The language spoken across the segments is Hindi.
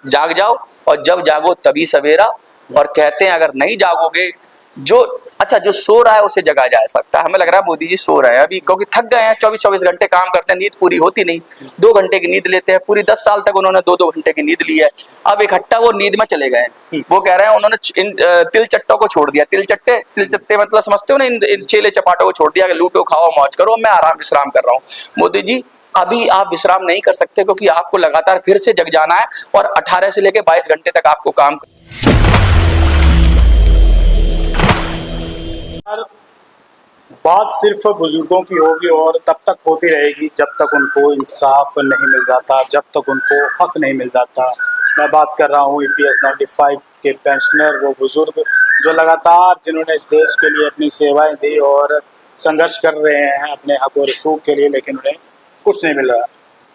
जाग जाओ, और जब जागो तभी सवेरा। और कहते हैं अगर नहीं जागोगे, जो अच्छा जो सो रहा है उसे जगा जा सकता है। हमें लग रहा है मोदी जी सो रहे हैं अभी, क्योंकि थक गए हैं, 24-24 घंटे काम करते हैं, नींद पूरी होती नहीं। 2 घंटे की नींद लेते हैं, पूरी 10 साल तक उन्होंने 2-2 घंटे की नींद ली है। अब इकट्ठा वो नींद में चले गए हैं। वो कह रहे हैं उन्होंने इन तिल चट्टों को छोड़ दिया। तिल चट्टे मतलब समझते हो ना, इन चेले चपाटों को छोड़ दिया कि लूटो खाओ मौज करो, मैं आराम विश्राम कर रहा हूँ। मोदी जी अभी आप विश्राम नहीं कर सकते, क्योंकि आपको लगातार फिर से जग जाना है, और 18 से लेकर 22 घंटे तक आपको काम। बात सिर्फ बुजुर्गों की होगी और तब तक होती रहेगी जब तक उनको इंसाफ नहीं मिल जाता, जब तक उनको हक नहीं मिल जाता। मैं बात कर रहा हूँ EPS 95 के पेंशनर, वो बुजुर्ग जो लगातार जिन्होंने इस देश के लिए अपनी सेवाएं दी और संघर्ष कर रहे हैं अपने हक और हकूक़ के लिए, लेकिन उन्हें कुछ नहीं मिल रहा।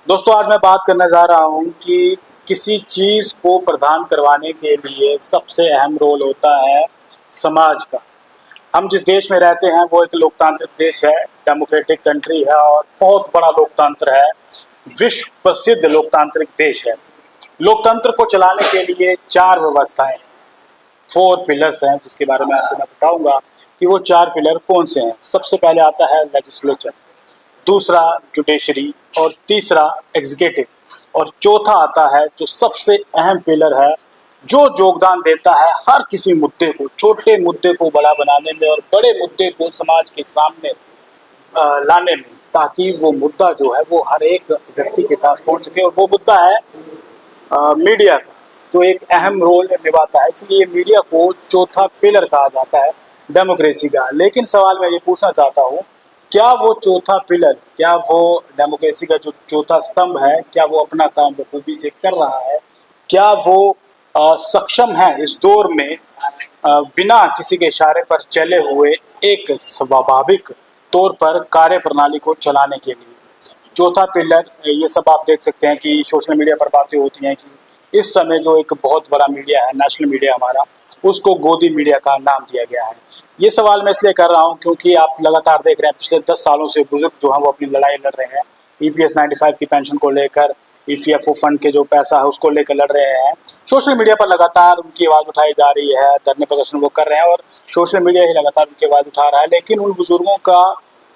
दोस्तों, आज मैं बात करने जा रहा हूँ कि किसी चीज़ को प्रदान करवाने के लिए सबसे अहम रोल होता है समाज का। हम जिस देश में रहते हैं वो एक लोकतांत्रिक देश है, डेमोक्रेटिक कंट्री है और बहुत बड़ा लोकतंत्र है, विश्व प्रसिद्ध लोकतांत्रिक देश है। लोकतंत्र को चलाने के लिए 4 व्यवस्थाएं हैं, 4 पिलर्स हैं, जिसके बारे में आपको मैं बताऊंगा कि वो 4 पिलर कौन से हैं। सबसे पहले आता है लेजिस्लेचर, दूसरा जुडिशरी, और तीसरा एग्जीक्यूटिव, और चौथा आता है जो सबसे अहम पिलर है, जो योगदान देता है हर किसी मुद्दे को, छोटे मुद्दे को बड़ा बनाने में और बड़े मुद्दे को समाज के सामने लाने में, ताकि वो मुद्दा जो है वो हर एक व्यक्ति के पास पहुंच सके। और वो मुद्दा है मीडिया का, जो एक अहम रोल निभाता है। इसलिए मीडिया को चौथा पिलर कहा जाता है डेमोक्रेसी का। लेकिन सवाल मैं ये पूछना चाहता हूँ, क्या वो चौथा पिलर, क्या वो डेमोक्रेसी का जो चौथा स्तंभ है, क्या वो अपना काम बखूबी से कर रहा है? क्या वो सक्षम है इस दौर में बिना किसी के इशारे पर चले हुए एक स्वाभाविक तौर पर कार्य प्रणाली को चलाने के लिए? चौथा पिलर, ये सब आप देख सकते हैं कि सोशल मीडिया पर बातें होती हैं कि इस समय जो एक बहुत बड़ा मीडिया है, नेशनल मीडिया हमारा, उसको गोदी मीडिया का नाम दिया गया है। ये सवाल मैं इसलिए कर रहा हूँ क्योंकि आप लगातार देख रहे हैं पिछले 10 सालों से बुजुर्ग जो हैं वो अपनी लड़ाई लड़ रहे हैं। EPS 95 की पेंशन को लेकर, EPFO फंड के जो पैसा है उसको लेकर लड़ रहे हैं। सोशल मीडिया पर लगातार उनकी आवाज़ उठाई जा रही है, धरने प्रदर्शन वो कर रहे हैं और सोशल मीडिया ही लगातार उनकी आवाज़ उठा रहा है। लेकिन उन बुजुर्गों का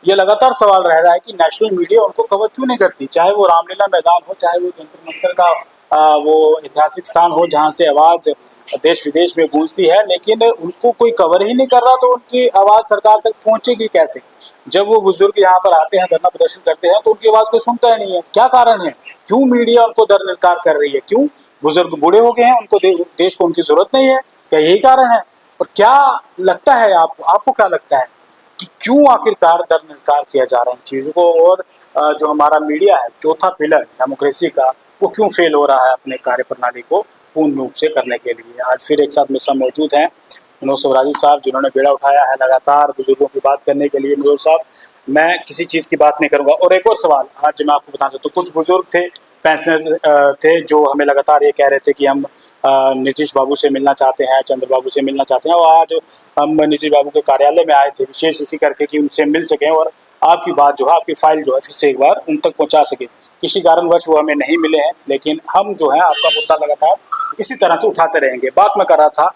ये लगातार सवाल रह रहा है कि नेशनल मीडिया उनको कवर क्यों नहीं करती, चाहे वो रामलीला मैदान हो, चाहे वो जंतर मंतर का वो ऐतिहासिक स्थान हो जहाँ से आवाज़ देश विदेश में गूंजती है, लेकिन उनको कोई कवर ही नहीं कर रहा, तो उनकी आवाज़ सरकार तक पहुँचेगी कैसे? जब वो बुजुर्ग यहाँ पर आते हैं, धरना प्रदर्शन करते हैं, तो उनकी आवाज़ कोई सुनता ही नहीं है। क्या कारण है? क्यों मीडिया उनको दरकिनार कर रही है? क्यों बुजुर्ग बूढ़े हो गए हैं, उनको देश को उनकी जरूरत नहीं है? क्या यही कारण है? और क्या लगता है आपको क्या लगता है कि क्यों आखिरकार दरकिनार किया जा रहा है इन चीज़ों को? और जो हमारा मीडिया है, चौथा पिलर डेमोक्रेसी का, वो क्यों फेल हो रहा है अपने कार्य प्रणाली को पूर्ण रूप से करने के लिए? आज फिर एक साथ मेरे साथ मौजूद हैं मनोज स्वराजी साहब, जिन्होंने बेड़ा उठाया है लगातार बुजुर्गों की बात करने के लिए। मनोज साहब, मैं किसी चीज़ की बात नहीं करूँगा। और एक और सवाल आज मैं आपको बता दूँ, तो कुछ बुजुर्ग थे, पेंशनर थे, जो हमें लगातार ये कह रहे थे कि हम नीतीश बाबू से मिलना चाहते हैं, चंद्रबाबू से मिलना चाहते हैं, और आज हम नीतीश बाबू के कार्यालय में आए थे विशेष इसी करके कि उनसे मिल सकें और आपकी बात जो है, आपकी फाइल जो है फिर से एक बार उन तक पहुँचा सकें। किसी कारणवश वो हमें नहीं मिले हैं, लेकिन हम जो है आपका मुद्दा लगातार इसी तरह से उठाते रहेंगे। बात मैं कर रहा था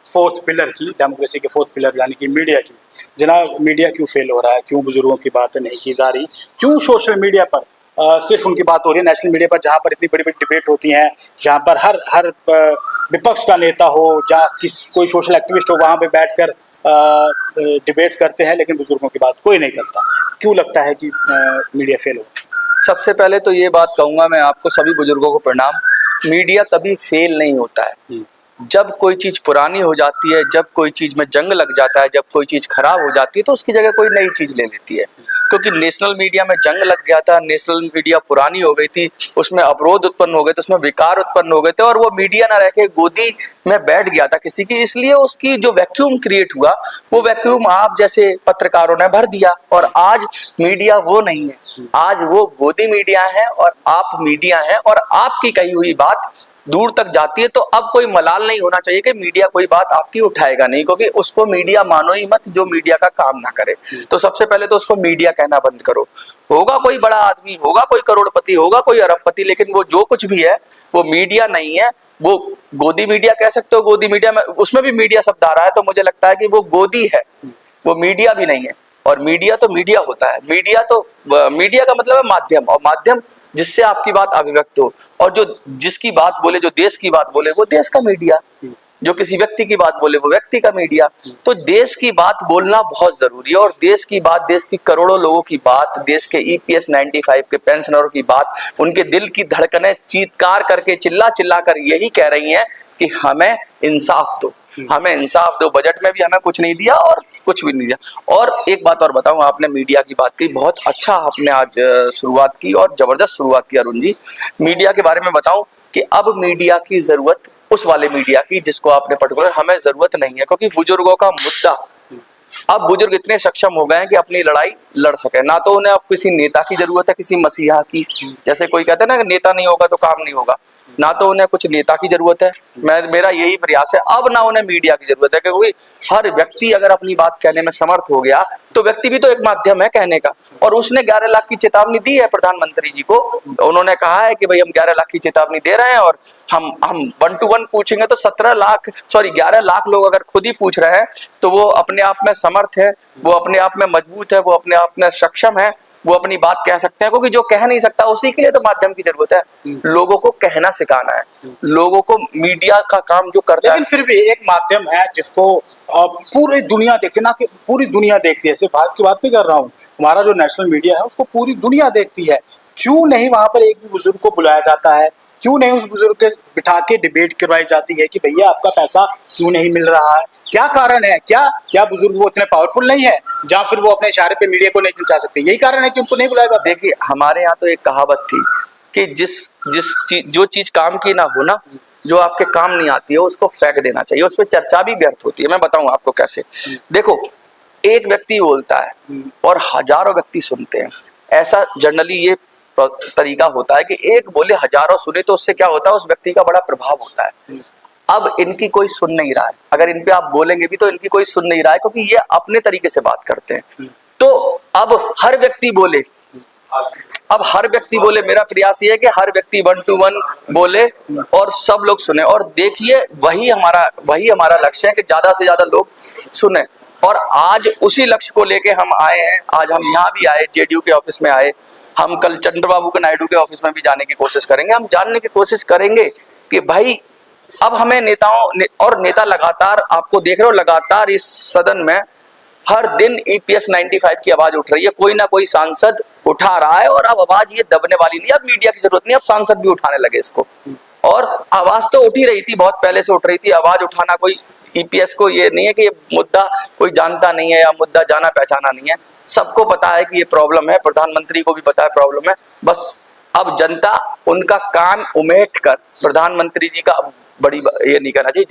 4th पिलर की, डेमोक्रेसी के 4th पिलर यानी कि मीडिया की। जनाब, मीडिया क्यों फेल हो रहा है? क्यों बुजुर्गों की बात नहीं की जा रही? क्यों सोशल मीडिया पर सिर्फ उनकी बात हो रही है? नेशनल मीडिया पर जहाँ पर इतनी बड़ी बड़ी डिबेट होती हैं, जहाँ पर हर विपक्ष का नेता हो, जहाँ कोई सोशल एक्टिविस्ट हो, वहाँ पे बैठकर डिबेट्स करते हैं, लेकिन बुजुर्गों की बात कोई नहीं करता। क्यों लगता है कि मीडिया फेल हो? सबसे पहले तो ये बात कहूँगा मैं आपको, सभी बुजुर्गों को प्रणाम। मीडिया कभी फेल नहीं होता है। जब कोई चीज़ पुरानी हो जाती है, जब कोई चीज़ में जंग लग जाता है, जब कोई चीज़ खराब हो जाती है, तो उसकी जगह कोई नई चीज़ ले लेती है। क्योंकि नेशनल मीडिया में जंग लग गया था, नेशनल मीडिया पुरानी हो गई थी, उसमें अवरोध उत्पन्न हो गए थे, उसमें विकार उत्पन्न हो गए थे, और वो मीडिया ना रह के गोदी में बैठ गया था किसी की। इसलिए उसकी जो वैक्यूम क्रिएट हुआ, वो वैक्यूम आप जैसे पत्रकारों ने भर दिया, और आज मीडिया वो नहीं है। आज वो गोदी मीडिया है और आप मीडिया है, और आपकी कही हुई बात दूर तक जाती है। तो अब कोई मलाल नहीं होना चाहिए कि मीडिया कोई बात आपकी उठाएगा नहीं, क्योंकि उसको मीडिया मानो ही मत जो मीडिया का काम ना करे। तो सबसे पहले तो उसको मीडिया कहना बंद करो। होगा कोई बड़ा आदमी, होगा कोई करोड़पति, होगा कोई अरबपति, लेकिन वो जो कुछ भी है वो मीडिया नहीं है। वो गोदी मीडिया कह सकते हो, गोदी मीडिया में उसमें भी मीडिया शब्द आ रहा है, तो मुझे लगता है कि वो गोदी है, वो मीडिया भी नहीं है। और मीडिया तो मीडिया होता है, मीडिया का मतलब है माध्यम, और माध्यम जिससे आपकी बात अभिव्यक्त हो, और जो जिसकी बात बोले, जो देश की बात बोले, वो देश का मीडिया, जो किसी व्यक्ति की बात बोले, वो व्यक्ति का मीडिया। तो देश की बात बोलना बहुत जरूरी है, और देश की बात, देश की करोड़ों लोगों की बात, देश के EPS 95 के पेंशनरों की बात, उनके दिल की धड़कनें चीत्कार करके, चिल्ला चिल्ला कर यही कह रही हैं कि हमें इंसाफ दो, हमें इंसाफ दो। बजट में भी हमें कुछ नहीं दिया और कुछ भी नहीं दिया। और एक बात और बताऊं, आपने मीडिया की बात की, बहुत अच्छा आपने आज शुरुआत की, और जबरदस्त शुरुआत की अरुण जी। मीडिया के बारे में बताऊं कि अब मीडिया की जरूरत उस वाले मीडिया की जिसको आपने पर्टिकुलर, हमें जरूरत नहीं है, क्योंकि बुजुर्गों का मुद्दा, अब बुजुर्ग इतने सक्षम हो गए हैं कि अपनी लड़ाई लड़ सके। ना तो उन्हें अब किसी नेता की जरूरत है, किसी मसीहा की, जैसे कोई कहते हैं ना कि नेता नहीं होगा तो काम नहीं होगा, ना तो उन्हें कुछ नेता की जरूरत है। मेरा यही प्रयास है, अब ना उन्हें मीडिया की जरूरत है, क्योंकि हर व्यक्ति अगर अपनी बात कहने में समर्थ हो गया तो व्यक्ति भी तो एक माध्यम है कहने का। और उसने 11 लाख की चेतावनी दी है प्रधानमंत्री जी को, उन्होंने कहा है कि भाई हम 11 लाख की चेतावनी दे रहे हैं, और हम 1 to 1 पूछेंगे तो 11 लाख लोग अगर खुद ही पूछ रहे हैं तो वो अपने आप में समर्थ है, वो अपने आप में मजबूत है, वो अपने आप में सक्षम है, वो अपनी बात कह सकते हैं। क्योंकि जो कह नहीं सकता उसी के लिए तो माध्यम की जरूरत है। लोगों को कहना सिखाना है, लोगों को मीडिया का काम जो करता है। लेकिन फिर भी एक माध्यम है जिसको पूरी दुनिया देखती है, ना कि पूरी दुनिया देखती है, सिर्फ भारत की बात नहीं कर रहा हूँ, हमारा जो नेशनल मीडिया है उसको पूरी दुनिया देखती है। क्यों नहीं वहां पर एक भी बुजुर्ग को बुलाया जाता है? क्यों नहीं उस बुजुर्ग के बिठा के डिबेट करवाई जाती है कि भैया आपका पैसा क्यों नहीं मिल रहा है, क्या कारण है? क्या बुजुर्ग वो इतने पावरफुल नहीं है, या फिर वो अपने इशारे पे मीडिया को नहीं पहुंचा सकते? यही कारण है कि उनको नहीं बुलाया जाता। देखिए, हमारे यहाँ तो एक कहावत थी कि जो चीज काम की ना हो ना, जो आपके काम नहीं आती है उसको फेंक देना चाहिए, उस पर चर्चा भी व्यर्थ होती है। मैं बताऊं आपको कैसे। देखो, एक व्यक्ति बोलता है और हजारों व्यक्ति सुनते हैं, ऐसा जनरली ये तरीका होता है कि एक बोले हजारों सुने, तो उससे क्या होता है, उस व्यक्ति का बड़ा प्रभाव होता है। अब इनकी कोई सुन नहीं रहा है, अगर इन पे आप बोलेंगे भी तो इनकी कोई सुन नहीं रहा है, क्योंकि ये अपने तरीके से बात करते हैं। तो अब हर व्यक्ति बोले, मेरा प्रयास ये है कि हर व्यक्ति 1 to 1 बोले और सब लोग सुने। और देखिए, वही हमारा लक्ष्य है कि ज्यादा से ज्यादा लोग सुने। और आज उसी लक्ष्य को लेके हम आए हैं। आज हम यहाँ भी आए, JDU के ऑफिस में आए, हम कल चंद्रबाबू के नायडू के ऑफिस में भी जाने की कोशिश करेंगे। हम जानने की कोशिश करेंगे कि भाई अब हमें नेता लगातार, आपको देख रहे हो, लगातार इस सदन में हर दिन EPS 95 की आवाज उठ रही है, कोई ना कोई सांसद उठा रहा है। और अब आवाज ये दबने वाली नहीं, अब मीडिया की जरूरत नहीं, अब सांसद भी उठाने लगे इसको। और आवाज तो उठी रही थी, बहुत पहले से उठ रही थी। आवाज उठाना कोई EPS को ये नहीं है कि ये मुद्दा कोई जानता नहीं है या मुद्दा जाना पहचाना नहीं है, सबको पता है कि ये प्रॉब्लम है, प्रधानमंत्री को भी पता है प्रॉब्लम है। बस अब जनता उनका कान उमेट कर, प्रधानमंत्री जी का बड़ी ये नहीं करना चाहिए।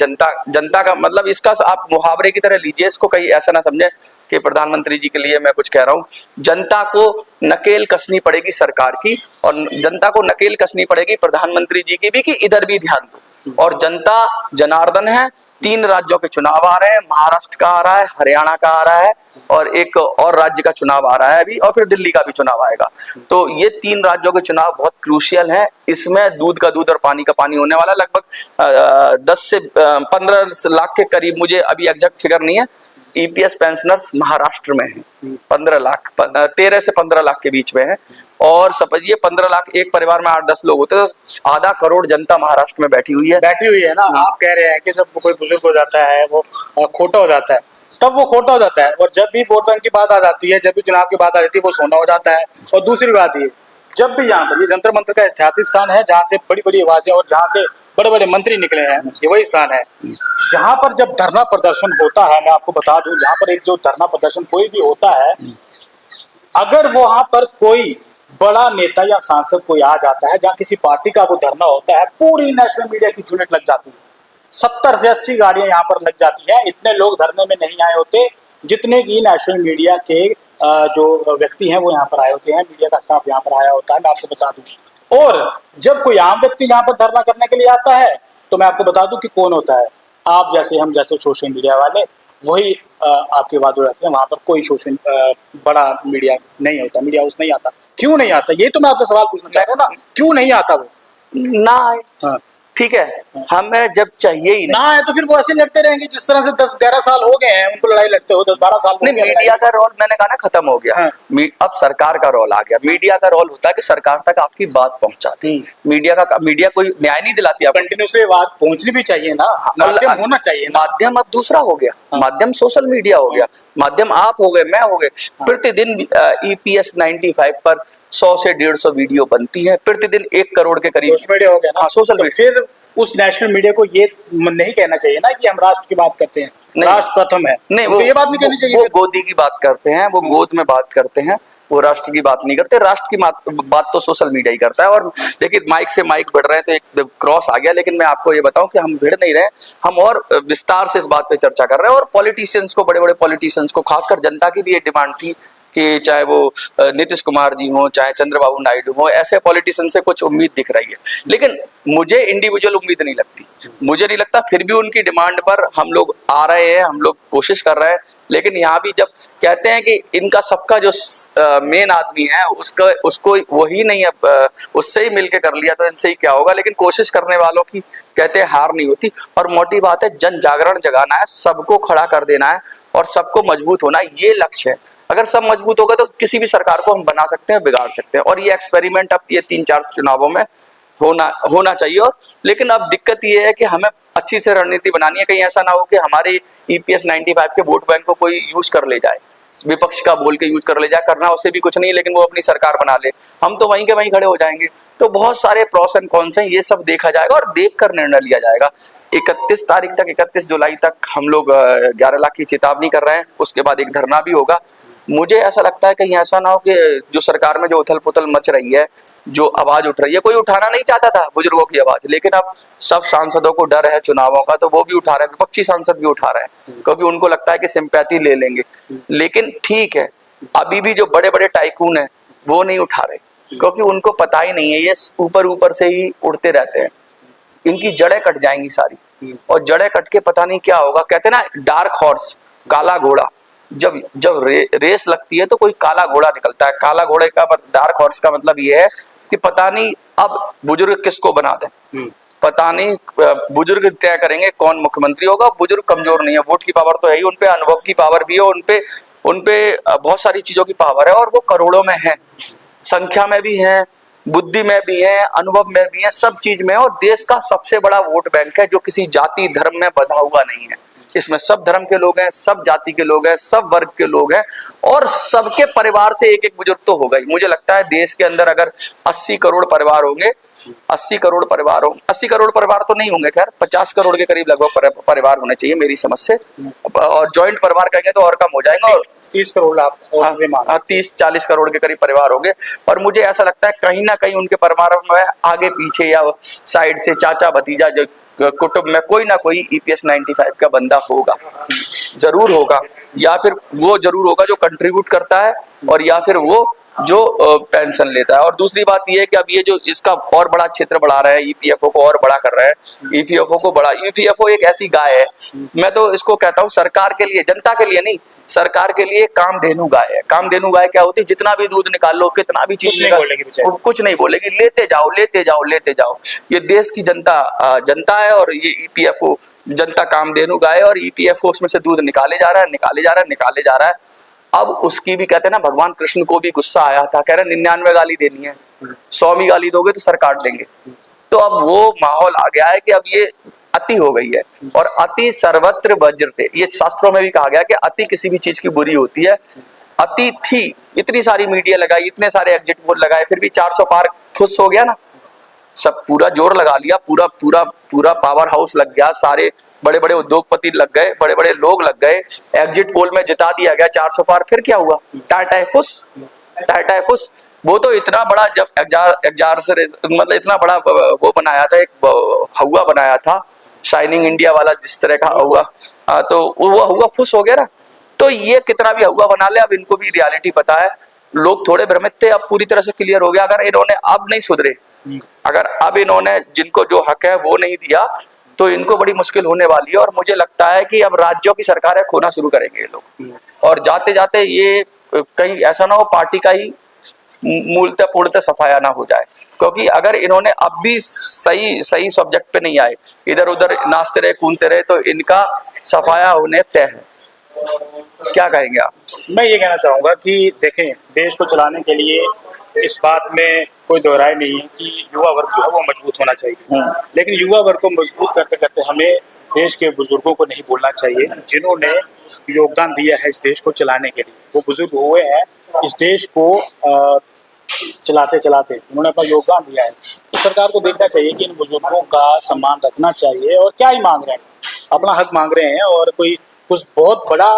जनता का मतलब, इसका आप मुहावरे की तरह लीजिए इसको, कहीं ऐसा ना समझे कि प्रधानमंत्री जी के लिए मैं कुछ कह रहा हूँ। जनता को नकेल कसनी पड़ेगी सरकार की, और जनता को नकेल कसनी पड़ेगी प्रधानमंत्री जी की भी, कि इधर भी ध्यान दो। और जनता जनार्दन है। 3 राज्यों के चुनाव आ रहे हैं, महाराष्ट्र का आ रहा है, हरियाणा का आ रहा है, और एक और राज्य का चुनाव आ रहा है अभी, और फिर दिल्ली का भी चुनाव आएगा। तो ये 3 राज्यों के चुनाव बहुत क्रूशियल हैं। इसमें दूध का दूध और पानी का पानी होने वाला। लगभग 10 से 15 लाख के करीब, मुझे अभी एग्जैक्ट फिगर नहीं है, EPS पेंशनर्स महाराष्ट्र में हैं। 15 लाख, 13 से 15 लाख के बीच में है। और समझिए 15 लाख, एक परिवार में 8-10 लोग होते हैं, तो आधा करोड़ जनता महाराष्ट्र में बैठी हुई है ना। आप कह रहे हैं कि जब कोई बुजुर्ग हो जाता है वो खोटा हो जाता है, तब वो खोटा हो जाता है, और जब भी वोट बैंक की बात आ जाती है, जब भी चुनाव की बात आ जाती है, वो सोना हो जाता है। और दूसरी बात ये, जब भी यहाँ पर ये जंतर मंतर का ऐतिहासिक स्थान है, जहाँ से बड़ी बड़ी आवाजें और जहाँ से बड़े बड़े मंत्री निकले हैं, ये वही स्थान है जहाँ पर जब धरना प्रदर्शन होता है। मैं आपको बता दूं, जहाँ पर एक जो धरना प्रदर्शन कोई भी होता है, अगर वहां पर कोई बड़ा नेता या सांसद कोई आ जाता है, जहाँ किसी पार्टी का वो धरना होता है, पूरी नेशनल मीडिया की यूनिट लग जाती है। 70 से 80 गाड़ियां यहाँ पर लग जाती हैं। इतने लोग धरने में नहीं आए होते जितने की नेशनल मीडिया के जो व्यक्ति हैं वो यहाँ पर आए होते हैं, मीडिया का स्टाफ यहाँ पर आया होता है, मैं आपको बता दूं। और जब कोई आम व्यक्ति यहाँ पर धरना करने के लिए आता है तो मैं आपको बता दूं कि कौन होता है, आप जैसे, हम जैसे सोशल मीडिया वाले, वही आपके बाद हो जाते हैं। वहाँ पर कोई सोशल बड़ा मीडिया नहीं होता, मीडिया हाउस नहीं आता। क्यों नहीं आता, ये तो मैं आपसे सवाल पूछना चाह रहा हूँ ना, क्यों नहीं आता वो? ना आए, हाँ, ठीक है, हमें जब चाहिए ही ना है तो फिर वो ऐसे लड़ते रहेंगे जिस तरह से 10-11 साल हो गए हैं उनको लड़ाई लड़ते हो, 10-12 साल हो नहीं। गए मीडिया का रोल मैंने कहा ना खत्म हो गया। हाँ। अब सरकार का रोल आ गया। मीडिया का रोल होता है कि सरकार तक आपकी बात पहुंचाती। मीडिया कोई न्याय नहीं दिलाती आपको। कंटिन्यूसली आवाज पहुंचनी भी चाहिए ना, माध्यम होना चाहिए ना। माध्यम अब दूसरा हो गया। हाँ। माध्यम सोशल मीडिया हो गया, माध्यम आप हो गए, मैं हो गए। प्रतिदिन EPS 95 पर 100 से 150 वीडियो बनती है, प्रतिदिन 1 करोड़ के करीब। सोशल मीडिया हो गया ना। हाँ, सोशल तो मीडिया। फिर उस नेशनल मीडिया को ये नहीं कहना चाहिए ना कि हम राष्ट्र की बात करते हैं, नहीं। राष्ट्र प्रथम है। नहीं, तो ये बात नहीं कहनी चाहिए। वो गोदी की बात करते हैं, वो गोद में बात करते हैं, वो राष्ट्र की बात नहीं करते। राष्ट्र की बात तो सोशल मीडिया ही करता है। और देखिए, माइक से माइक बढ़ रहे हैं तो एक क्रॉस आ गया, लेकिन मैं आपको ये बताऊं कि हम भिड़ नहीं रहे, हम और विस्तार से इस बात पे चर्चा कर रहे हैं। और पॉलिटिशियंस को, बड़े बड़े पॉलिटिशियंस को, खासकर जनता की भी ये डिमांड थी कि चाहे वो नीतीश कुमार जी हो, चाहे चंद्रबाबू नायडू हो, ऐसे पॉलिटिशियन से कुछ उम्मीद दिख रही है। लेकिन मुझे इंडिविजुअल उम्मीद नहीं लगती, मुझे नहीं लगता। फिर भी उनकी डिमांड पर हम लोग आ रहे हैं, हम लोग कोशिश कर रहे हैं। लेकिन यहाँ भी जब कहते हैं कि इनका सबका जो मेन आदमी है उसको वही नहीं है, उससे ही मिलके कर लिया तो इनसे ही क्या होगा। लेकिन कोशिश करने वालों की कहते हैं हार नहीं होती। और मोटी बात है, जन जागरण जगाना है, सबको खड़ा कर देना है और सबको मजबूत होना है, ये लक्ष्य है। अगर सब मजबूत होगा तो किसी भी सरकार को हम बना सकते हैं, बिगाड़ सकते हैं। और ये एक्सपेरिमेंट अब ये 3-4 चुनावों में होना चाहिए। और लेकिन अब दिक्कत ये है कि हमें अच्छी से रणनीति बनानी है, कहीं ऐसा ना हो कि हमारे EPS 95 के वोट बैंक को कोई यूज कर ले जाए, विपक्ष का बोल के यूज कर ले जाए। करना उसे भी कुछ नहीं, लेकिन वो अपनी सरकार बना ले, हम तो वहीं के वहीं खड़े हो जाएंगे। तो बहुत सारे प्रॉस एंड कॉन्स हैं, ये सब देखा जाएगा और देख कर निर्णय लिया जाएगा। 31 तारीख तक, 31 जुलाई तक हम लोग 11 लाख की चेतावनी कर रहे हैं। उसके बाद एक धरना भी होगा। मुझे ऐसा लगता है कहीं ऐसा ना हो कि जो सरकार में जो उथल पुथल मच रही है, जो आवाज उठ रही है, कोई उठाना नहीं चाहता था बुजुर्गों की आवाज, लेकिन अब सब सांसदों को डर है चुनावों का, तो वो भी उठा रहे हैं, विपक्षी सांसद भी उठा रहे हैं, क्योंकि उनको लगता है कि सिंपैथी ले लेंगे। लेकिन ठीक है, अभी भी जो बड़े बड़े टाइकून हैं वो नहीं उठा रहे, क्योंकि उनको पता ही नहीं है, ये ऊपर ऊपर से ही उड़ते रहते हैं। इनकी जड़ें कट जाएंगी सारी, और जड़ें कट के पता नहीं क्या होगा। कहते हैं ना, डार्क हॉर्स, काला घोड़ा, जब रेस लगती है तो कोई काला घोड़ा निकलता है। काला घोड़े का, डार्क हॉर्स का मतलब ये है कि पता नहीं अब बुजुर्ग किसको बना दें, पता नहीं बुजुर्ग तय करेंगे कौन मुख्यमंत्री होगा। बुजुर्ग कमजोर नहीं है, वोट की पावर तो है ही, उनपे अनुभव की पावर भी है, उनपे बहुत सारी चीजों की पावर है, और वो करोड़ों में है, संख्या में भी है, बुद्धि में भी है, अनुभव में भी है, सब चीज में। और देश का सबसे बड़ा वोट बैंक है, जो किसी जाति धर्म में बंधा हुआ नहीं है। इसमें सब धर्म के लोग हैं, सब जाति के लोग हैं, सब वर्ग के लोग हैं, और सबके परिवार से एक एक बुजुर्ग तो होगा ही। मुझे लगता है देश के अंदर अगर 80 करोड़ परिवार होंगे, 80 करोड़ परिवार हो, 80 करोड़ परिवार तो नहीं होंगे, खैर 50 करोड़ के करीब लगभग परिवार होने चाहिए मेरी समझ से। और जॉइंट परिवार कहेंगे तो और कम हो जाएगा, और 30 करोड़ आप 30-40 करोड़ के करीब परिवार होंगे। और मुझे ऐसा लगता है कहीं ना कहीं उनके परिवारों में आगे पीछे या साइड से चाचा भतीजा जो कुटुंब में कोई ना कोई EPS 95 का बंदा होगा, जरूर होगा। या फिर वो जरूर होगा जो कंट्रीब्यूट करता है, और या फिर वो जो पेंशन लेता है। और दूसरी बात ये है कि अब ये जो इसका और बड़ा क्षेत्र बढ़ा रहा है, EPFO को और बड़ा कर रहा है, EPFO एक ऐसी गाय है, मैं तो इसको कहता हूँ सरकार के लिए, जनता के लिए नहीं, सरकार के लिए कामधेनु गाय है। कामधेनु गाय क्या होती है? जितना भी दूध निकाल लो, कितना भी चीज निकाल, कुछ नहीं बोलेगी, लेते जाओ लेते जाओ लेते जाओ। ये देश की जनता है, और ये EPFO जनता कामधेनु गाय है, और EPFO उसमें से दूध निकाले जा रहा है, निकाले जा रहा है, निकाले जा रहा है। अब उसकी भी कहते हैं ना, भगवान कृष्ण को भी गुस्सा आया था, कह रहे 99 गाली देनी है, 100वीं गाली दोगे तो सर काट देंगे। तो अब वो माहौल आ गया है कि अब ये अति हो गई है, और अति सर्वत्र वज्रते, ये शास्त्रों में भी कहा गया कि अति किसी भी चीज की बुरी होती है। अति थी, इतनी सारी मीडिया लगाई, इतने सारे एग्जिट पोल लगाए, फिर भी 400 पार खुश हो गया ना, सब पूरा जोर लगा लिया, पूरा पूरा पूरा पावर हाउस लग गया, सारे बड़े बड़े उद्योगपति लग गए, बड़े बड़े लोग लग गए, एग्जिट पोल में जिता दिया गया 400 पार। फिर क्या हुआ? टाटाफुस। वो तो इतना बड़ा, जब मतलब इतना बड़ा वो बनाया था, एक हवा बनाया था शाइनिंग इंडिया वाला, जिस तरह का हुआ, तो वो हुआ फुस हो गया ना। तो ये कितना भी हुआ बना ले, अब इनको भी रियलिटी पता है। लोग थोड़े भ्रमित थे, अब पूरी तरह से क्लियर हो गया। अगर इन्होंने अब नहीं सुधरे, अगर अब इन्होंने जिनको जो हक है वो नहीं दिया, तो इनको बड़ी मुश्किल होने वाली है। और मुझे लगता है कि अब राज्यों की सरकारें खोना शुरू करेंगे ये लोग, और जाते जाते ये कहीं ऐसा ना हो पार्टी का ही मूलतः पूर्णतः सफाया ना हो जाए। क्योंकि अगर इन्होंने अब भी सही सही सब्जेक्ट पे नहीं आए, इधर उधर नाचते रहे कूदते रहे, तो इनका सफाया होने तय है। क्या कहेंगे आप? मैं ये कहना चाहूँगा कि देखें, देश को चलाने के लिए इस बात में कोई दो राय नहीं है कि युवा वर्ग जो है वो मजबूत होना चाहिए, लेकिन युवा वर्ग को मजबूत करते करते हमें देश के बुजुर्गों को नहीं भूलना चाहिए, जिन्होंने योगदान दिया है इस देश को चलाने के लिए। वो बुजुर्ग हुए हैं इस देश को चलाते चलाते, उन्होंने अपना योगदान दिया है। तो सरकार को देखना चाहिए कि इन बुजुर्गों का सम्मान रखना चाहिए। और क्या ही मांग रहे हैं, अपना हक मांग रहे हैं, और कोई कुछ बहुत बड़ा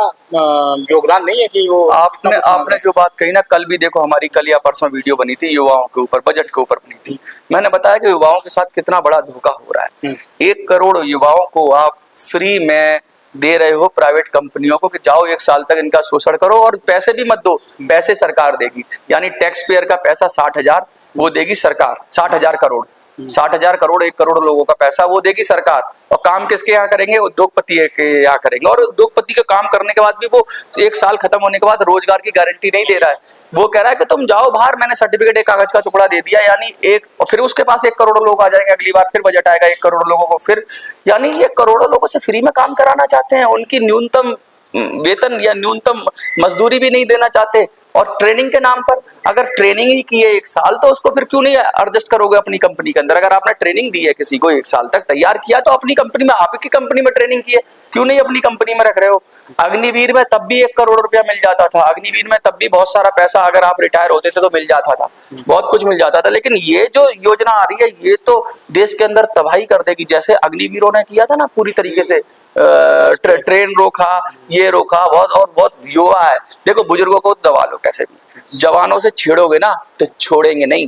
योगदान नहीं है कि वो आपने जो बात कही ना, कल भी देखो हमारी कल या परसों वीडियो बनी थी युवाओं के ऊपर, बजट के ऊपर बनी थी। मैंने बताया कि युवाओं के साथ कितना बड़ा धोखा हो रहा है। 1 करोड़ युवाओं को आप फ्री में दे रहे हो प्राइवेट कंपनियों को कि जाओ 1 साल तक इनका शोषण करो, और पैसे भी मत दो, पैसे सरकार देगी। यानी टैक्स पेयर का पैसा 60,000 वो देगी सरकार, 60,000 करोड़, 60,000 करोड़, 1 करोड़ लोगों का पैसा वो देगी सरकार। और काम किसके यहाँ करेंगे? उद्योगपति के यहाँ करेंगे। और उद्योगपति का काम करने के बाद भी वो 1 साल खत्म होने के बाद रोजगार की गारंटी नहीं दे रहा है। वो कह रहा है कि तुम जाओ बाहर, मैंने सर्टिफिकेट एक कागज का टुकड़ा दे दिया, यानी और फिर उसके पास 1 करोड़ लोग आ जाएंगे, अगली बार फिर बजट आएगा 1 करोड़ लोगों को, फिर यानी ये करोड़ों लोगों से फ्री में काम कराना चाहते हैं। उनकी न्यूनतम वेतन या न्यूनतम मजदूरी भी नहीं देना चाहते। और ट्रेनिंग के नाम पर, अगर ट्रेनिंग ही की है 1 साल, तो उसको फिर क्यों नहीं एडजस्ट करोगे अपनी कंपनी के अंदर? अगर आपने ट्रेनिंग दी है किसी को 1 साल तक तैयार किया, तो अपनी कंपनी में, आप की कंपनी में ट्रेनिंग की है, क्यों नहीं अपनी कंपनी में रख रहे हो? अग्निवीर में तब भी 1 करोड़ रुपया मिल जाता था, अग्निवीर में तब भी बहुत सारा पैसा, अगर आप रिटायर होते थे तो मिल जाता था, बहुत कुछ मिल जाता था। लेकिन ये जो योजना आ रही है, ये तो देश के अंदर तबाही कर देगी। जैसे अग्निवीरों ने किया था ना, पूरी तरीके से ट्रेन रोका, ये रोका, बहुत युवा है। देखो बुजुर्गों को दबा लो कैसे भी, जवानों से छेड़ोगे ना तो छोड़ेंगे नहीं।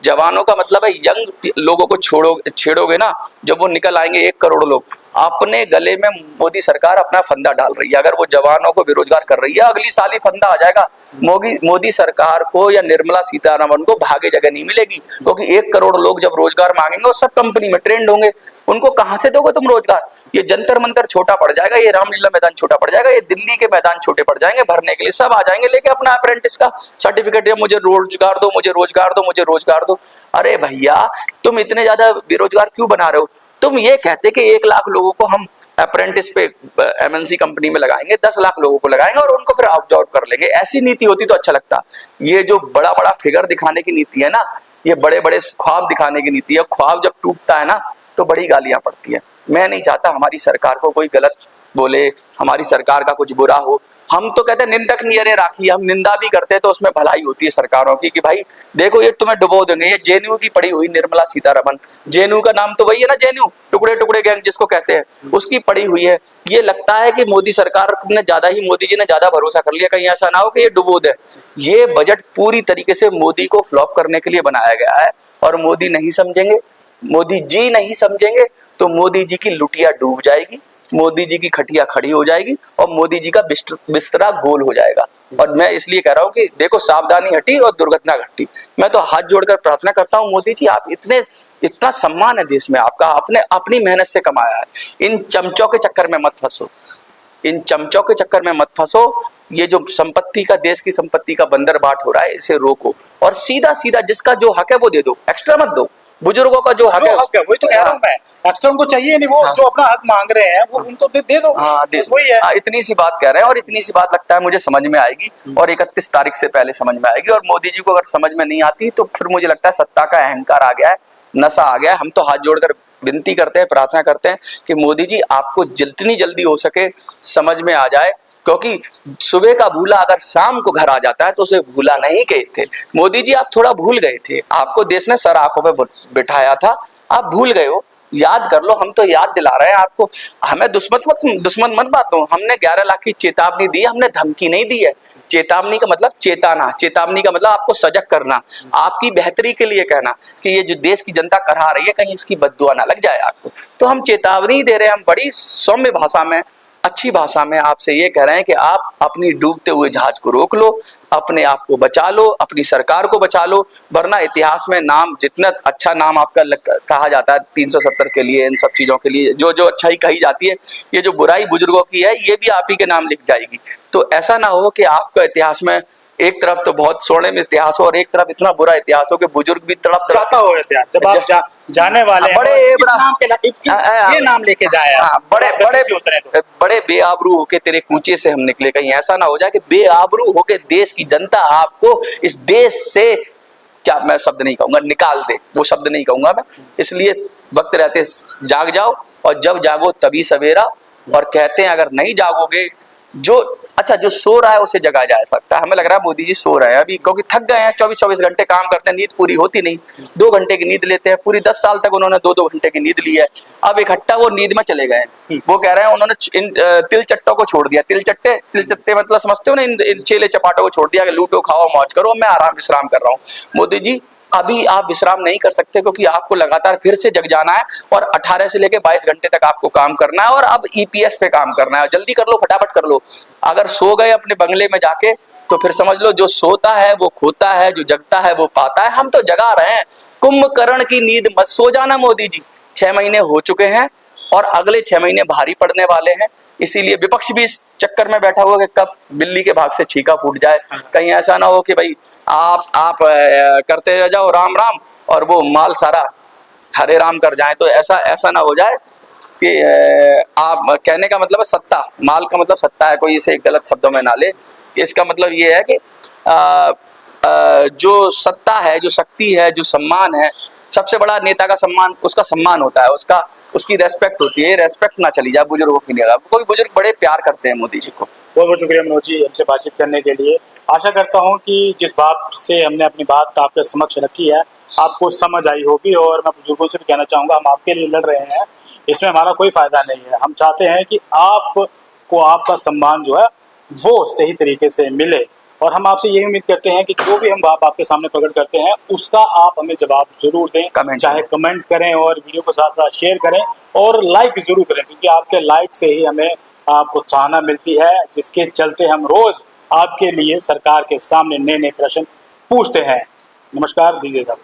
जवानों का मतलब है यंग लोगों को छेड़ोगे ना, जब वो निकल आएंगे 1 करोड़ लोग। अपने गले में मोदी सरकार अपना फंदा डाल रही है। अगर वो जवानों को बेरोजगार कर रही है, अगली साल ही फंदा आ जाएगा। मोदी सरकार को या निर्मला सीतारमण को भागे जगह नहीं मिलेगी, क्योंकि 1 करोड़ लोग जब रोजगार मांगेंगे और सब कंपनी में ट्रेंड होंगे, उनको कहां से दोगे तुम रोजगार? ये जंतर मंतर छोटा पड़ जाएगा, ये रामलीला मैदान छोटा पड़ जाएगा, ये दिल्ली के मैदान छोटे पड़ जाएंगे भरने के लिए। सब आ जाएंगे लेके अपना अप्रेंटिस का सर्टिफिकेट, या मुझे रोजगार दो, मुझे रोजगार दो, मुझे रोजगार दो। अरे भैया, तुम इतने ज्यादा बेरोजगार क्यों बना रहे हो? तुम ये कहते कि 1 लाख लोगों को हम अप्रेंटिस पे एमएनसी कंपनी में लगाएंगे, 10 लाख लोगों को लगाएंगे और उनको फिर ऑब्जॉर्व कर लेंगे। ऐसी नीति होती तो अच्छा लगता। ये जो बड़ा बड़ा फिगर दिखाने की नीति है ना, ये बड़े बड़े ख्वाब दिखाने की नीति है। ख्वाब जब टूटता है ना, तो बड़ी गालियां पड़ती है। मैं नहीं चाहता हमारी सरकार को कोई गलत बोले, हमारी सरकार का कुछ बुरा हो। हम तो कहते हैं निंदक नियरे राखी, हम निंदा भी करते हैं तो उसमें भलाई होती है सरकारों की, कि भाई देखो ये तुम्हें डुबो देंगे। ये जेएनयू की पड़ी हुई निर्मला सीतारमण, जेएनयू का नाम तो वही है ना, जेएनयू टुकड़े टुकड़े गैंग जिसको कहते हैं, उसकी पड़ी हुई है। ये लगता है कि मोदी सरकार ने ज्यादा ही, मोदी जी ने ज्यादा भरोसा कर लिया, कहीं ऐसा ना हो कि ये डुबो दे। ये बजट पूरी तरीके से मोदी को फ्लॉप करने के लिए बनाया गया है, और मोदी नहीं समझेंगे, मोदी जी नहीं समझेंगे तो मोदी जी की लुटिया डूब जाएगी, मोदी जी की खटिया खड़ी हो जाएगी, और मोदी जी का बिस्तरा गोल हो जाएगा। और मैं इसलिए कह रहा हूं कि देखो, सावधानी हटी और दुर्घटना घटी। मैं तो हाथ जोड़कर प्रार्थना करता हूं, मोदी जी आप इतना सम्मान है देश में आपका, आपने अपनी मेहनत से कमाया है। इन चमचों के चक्कर में मत फंसो, इन चमचों के चक्कर में मत फंसो। ये जो संपत्ति का, देश की संपत्ति का बंदरबाट हो रहा है, इसे रोको, और सीधा सीधा जिसका जो हक है वो दे दो, एक्स्ट्रा मत दो। बुजुर्गों का जो हक है वही तो कह रहा हूं मैं, एक्स्ट्रा उनको चाहिए नहीं। वो जो अपना हक मांग रहे हैं वो उनको दे दो। वही है। इतनी सी बात कह रहे हैं, और इतनी सी बात लगता है मुझे समझ में आएगी, और 31 तारीख से पहले समझ में आएगी। और मोदी जी को अगर समझ में नहीं आती तो फिर मुझे लगता है सत्ता का अहंकार आ गया है, नशा आ गया है। हम तो हाथ जोड़कर विनती करते हैं, प्रार्थना करते हैं कि मोदी जी आपको जितनी जल्दी हो सके समझ में आ जाए, क्योंकि सुबह का भूला अगर शाम को घर आ जाता है तो उसे भूला नहीं गए थे। मोदी जी आप थोड़ा भूल गए थे, आपको देश ने सर आंखों पे बिठाया था, आप भूल गए हो। याद कर लो, हम तो याद दिला रहे हैं आपको। हमें दुश्मन मत बांटो। हमने 11 लाख की चेतावनी दी, हमने धमकी नहीं दी है। चेतावनी का मतलब चेताना, चेतावनी का मतलब आपको सजग करना, आपकी बेहतरी के लिए कहना कि ये जो देश की जनता करा रही है, कहीं इसकी बद्दुआ ना लग जाए आपको। तो हम चेतावनी दे रहे हैं, हम बड़ी सौम्य भाषा में अच्छी भाषा में आपसे ये कह रहे हैं कि आप अपनी डूबते हुए जहाज को रोक लो, अपने आप को बचा लो, अपनी सरकार को बचा लो, वरना इतिहास में नाम जितना अच्छा नाम आपका कहा जाता है 370 के लिए, इन सब चीज़ों के लिए जो जो अच्छाई कही जाती है, ये जो बुराई बुजुर्गों की है ये भी आप ही के नाम लिख जाएगी। तो ऐसा ना हो कि आपका इतिहास में एक तरफ तो बहुत स्वर्णिम इतिहास हो और एक तरफ इतना बुरा इतिहास हो कि बुजुर्ग भी तड़प जाता हो इतिहास। जब आप जाने वाले हैं बड़े इस नाम के ये नाम लेके जाए आप, बड़े बेआबरू होके तेरे कूचे से हम निकले। कहीं ऐसा ना हो जाए कि बेआबरू होके देश की जनता आपको इस देश से, क्या मैं शब्द नहीं कहूंगा, निकाल दे, वो शब्द नहीं कहूंगा मैं। इसलिए वक्त रहते जाग जाओ, और जब जागो तभी सवेरा। और कहते हैं अगर नहीं जागोगे, जो सो रहा है उसे जगा जा सकता है। हमें लग रहा है मोदी जी सो रहे हैं अभी, क्योंकि थक गए हैं, 24-24 घंटे काम करते हैं, नींद पूरी होती नहीं। 2 घंटे की नींद लेते हैं, पूरी 10 साल तक उन्होंने 2-2 घंटे की नींद ली है। अब इकट्ठा वो नींद में चले गए हैं। वो कह रहे हैं उन्होंने इन तिल चट्टों को छोड़ दिया। तिल चट्टे मतलब समझते हो ना, इन चेले चपाटों को छोड़ दिया कि लूटो खाओ मौज करो, मैं आराम विश्राम कर रहा हूँ। मोदी जी अभी आप विश्राम नहीं कर सकते, क्योंकि आपको लगातार फिर से जग जाना है और 18 से लेकर 22 घंटे तक आपको काम करना है, और अब ईपीएस पे काम करना है। जल्दी कर लो, फटाफट कर लो। अगर सो गए अपने बंगले में जाके तो फिर समझ लो जो सोता है वो खोता है, जो जगता है वो पाता है। हम तो जगा रहे हैं। कुंभकर्ण की नींद मत सो जाना मोदी जी। 6 महीने हो चुके हैं और अगले 6 महीने भारी पड़ने वाले हैं। इसीलिए विपक्ष भी इस चक्कर में बैठा हुआ कि कब बिल्ली के भाग से छीका फूट जाए। कहीं ऐसा ना हो कि भाई आप करते रह जाओ राम राम और वो माल सारा हरे राम कर जाए। तो ऐसा ना हो जाए कि आप कहने का मतलब है सत्ता, माल का मतलब सत्ता है, कोई इसे गलत शब्दों में ना ले। इसका मतलब ये है कि जो सत्ता है, जो शक्ति है, जो सम्मान है, सबसे बड़ा नेता का सम्मान, उसका सम्मान होता है, उसकी रेस्पेक्ट होती है। रेस्पेक्ट ना चली जाए बुजुर्गों की निगाह। कोई बुजुर्ग बड़े प्यार करते हैं मोदी जी को। बहुत बहुत शुक्रिया मनोज जी हमसे बातचीत करने के लिए। आशा करता हूं कि जिस बात से हमने अपनी बात आपके समक्ष रखी है आपको समझ आई होगी। और मैं बुजुर्गों से भी कहना चाहूँगा, हम आपके लिए लड़ रहे हैं, इसमें हमारा कोई फ़ायदा नहीं है। हम चाहते हैं कि आपको आपका सम्मान जो है वो सही तरीके से मिले, और हम आपसे यही उम्मीद करते हैं कि जो भी हम बात आपके सामने प्रकट करते हैं उसका आप हमें जवाब जरूर दें। चाहे कमेंट करें और वीडियो को साथ साथ शेयर करें और लाइक जरूर करें, क्योंकि आपके लाइक से ही हमें प्रोत्साहन मिलती है, जिसके चलते हम रोज आपके लिए सरकार के सामने नए नए प्रश्न पूछते हैं। नमस्कार, दीजिए साहब।